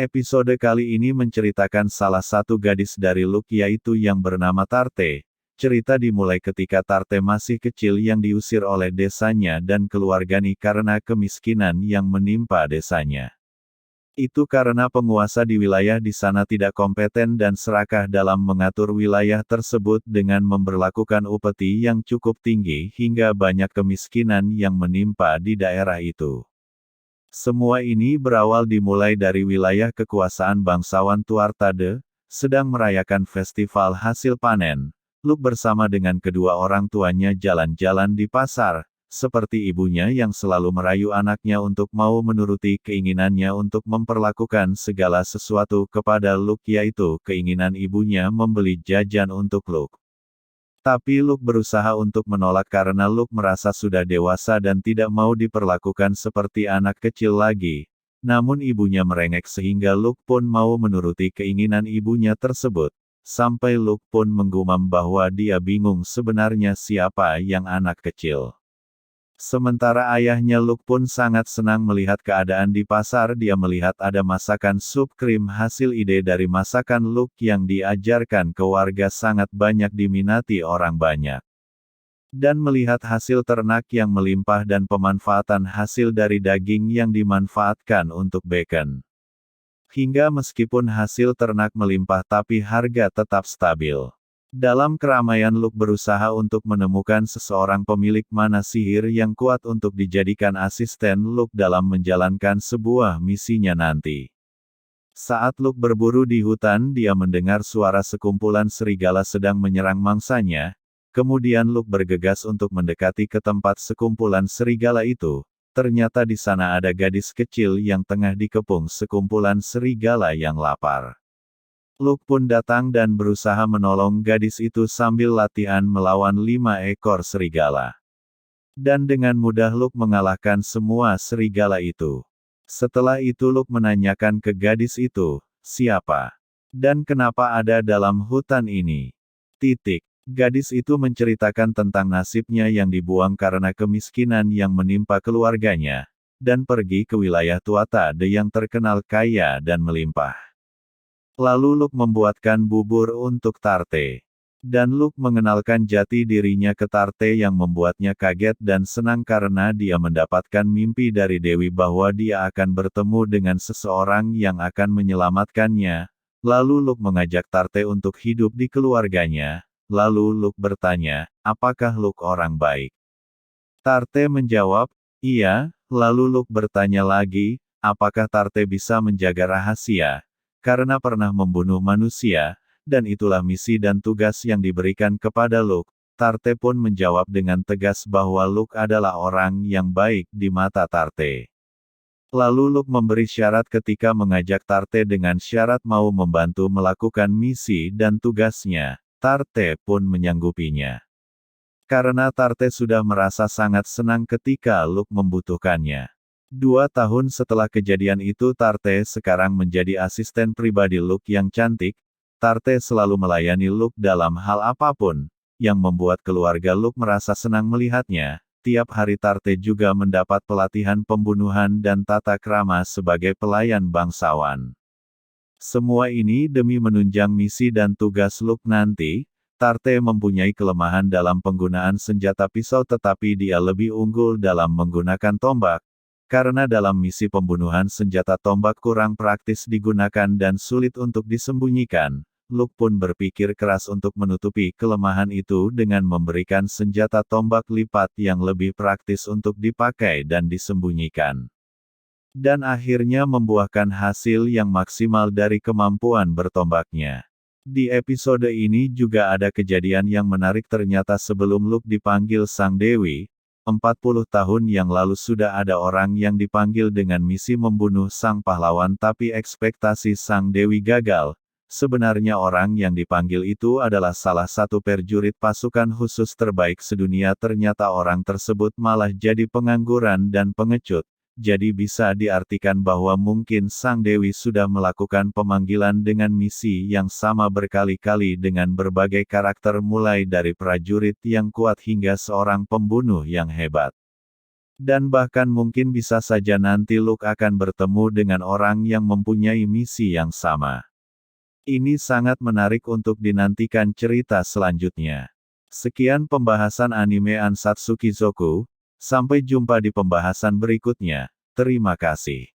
Episode kali ini menceritakan salah satu gadis dari Luke yaitu yang bernama Tarte. Cerita dimulai ketika Tarte masih kecil yang diusir oleh desanya dan keluarganya karena kemiskinan yang menimpa desanya. Itu karena penguasa di wilayah di sana tidak kompeten dan serakah dalam mengatur wilayah tersebut dengan memberlakukan upeti yang cukup tinggi hingga banyak kemiskinan yang menimpa di daerah itu. Semua ini berawal dimulai dari wilayah kekuasaan bangsawan Tuatha, sedang merayakan festival hasil panen. Luke bersama dengan kedua orang tuanya jalan-jalan di pasar, seperti ibunya yang selalu merayu anaknya untuk mau menuruti keinginannya untuk memperlakukan segala sesuatu kepada Luke, yaitu keinginan ibunya membeli jajan untuk Luke. Tapi Luke berusaha untuk menolak karena Luke merasa sudah dewasa dan tidak mau diperlakukan seperti anak kecil lagi. Namun ibunya merengek sehingga Luke pun mau menuruti keinginan ibunya tersebut. Sampai Luke pun menggumam bahwa dia bingung sebenarnya siapa yang anak kecil. Sementara ayahnya Luke pun sangat senang melihat keadaan di pasar. Dia melihat ada masakan sup krim hasil ide dari masakan Luke yang diajarkan ke warga sangat banyak diminati orang banyak. Dan melihat hasil ternak yang melimpah dan pemanfaatan hasil dari daging yang dimanfaatkan untuk bacon. Hingga meskipun hasil ternak melimpah tapi harga tetap stabil. Dalam keramaian Luke berusaha untuk menemukan seseorang pemilik mana sihir yang kuat untuk dijadikan asisten Luke dalam menjalankan sebuah misinya nanti. Saat Luke berburu di hutan dia mendengar suara sekumpulan serigala sedang menyerang mangsanya, kemudian Luke bergegas untuk mendekati ke tempat sekumpulan serigala itu, ternyata di sana ada gadis kecil yang tengah dikepung sekumpulan serigala yang lapar. Luke pun datang dan berusaha menolong gadis itu sambil latihan melawan 5 ekor serigala. Dan dengan mudah Luke mengalahkan semua serigala itu. Setelah itu Luke menanyakan ke gadis itu, siapa? Dan kenapa ada dalam hutan ini? Gadis itu menceritakan tentang nasibnya yang dibuang karena kemiskinan yang menimpa keluarganya, dan pergi ke wilayah Tuatha yang terkenal kaya dan melimpah. Lalu Luke membuatkan bubur untuk Tarte. Dan Luke mengenalkan jati dirinya ke Tarte yang membuatnya kaget dan senang karena dia mendapatkan mimpi dari Dewi bahwa dia akan bertemu dengan seseorang yang akan menyelamatkannya. Lalu Luke mengajak Tarte untuk hidup di keluarganya. Lalu Luke bertanya, apakah Luke orang baik? Tarte menjawab, iya. Lalu Luke bertanya lagi, apakah Tarte bisa menjaga rahasia? Karena pernah membunuh manusia, dan itulah misi dan tugas yang diberikan kepada Luke. Tarte pun menjawab dengan tegas bahwa Luke adalah orang yang baik di mata Tarte. Lalu Luke memberi syarat ketika mengajak Tarte dengan syarat mau membantu melakukan misi dan tugasnya. Tarte pun menyanggupinya. Karena Tarte sudah merasa sangat senang ketika Luke membutuhkannya. 2 tahun setelah kejadian itu Tarte sekarang menjadi asisten pribadi Luke yang cantik. Tarte selalu melayani Luke dalam hal apapun, yang membuat keluarga Luke merasa senang melihatnya. Tiap hari Tarte juga mendapat pelatihan pembunuhan dan tata krama sebagai pelayan bangsawan. Semua ini demi menunjang misi dan tugas Luke nanti. Tarte mempunyai kelemahan dalam penggunaan senjata pisau tetapi dia lebih unggul dalam menggunakan tombak. Karena dalam misi pembunuhan senjata tombak kurang praktis digunakan dan sulit untuk disembunyikan, Luke pun berpikir keras untuk menutupi kelemahan itu dengan memberikan senjata tombak lipat yang lebih praktis untuk dipakai dan disembunyikan. Dan akhirnya membuahkan hasil yang maksimal dari kemampuan bertombaknya. Di episode ini juga ada kejadian yang menarik ternyata sebelum Luke dipanggil Sang Dewi, 40 tahun yang lalu sudah ada orang yang dipanggil dengan misi membunuh sang pahlawan tapi ekspektasi Sang Dewi gagal. Sebenarnya orang yang dipanggil itu adalah salah satu prajurit pasukan khusus terbaik sedunia ternyata orang tersebut malah jadi pengangguran dan pengecut. Jadi bisa diartikan bahwa mungkin Sang Dewi sudah melakukan pemanggilan dengan misi yang sama berkali-kali dengan berbagai karakter mulai dari prajurit yang kuat hingga seorang pembunuh yang hebat. Dan bahkan mungkin bisa saja nanti Luke akan bertemu dengan orang yang mempunyai misi yang sama. Ini sangat menarik untuk dinantikan cerita selanjutnya. Sekian pembahasan anime Ansatsu Kizoku, sampai jumpa di pembahasan berikutnya. Terima kasih.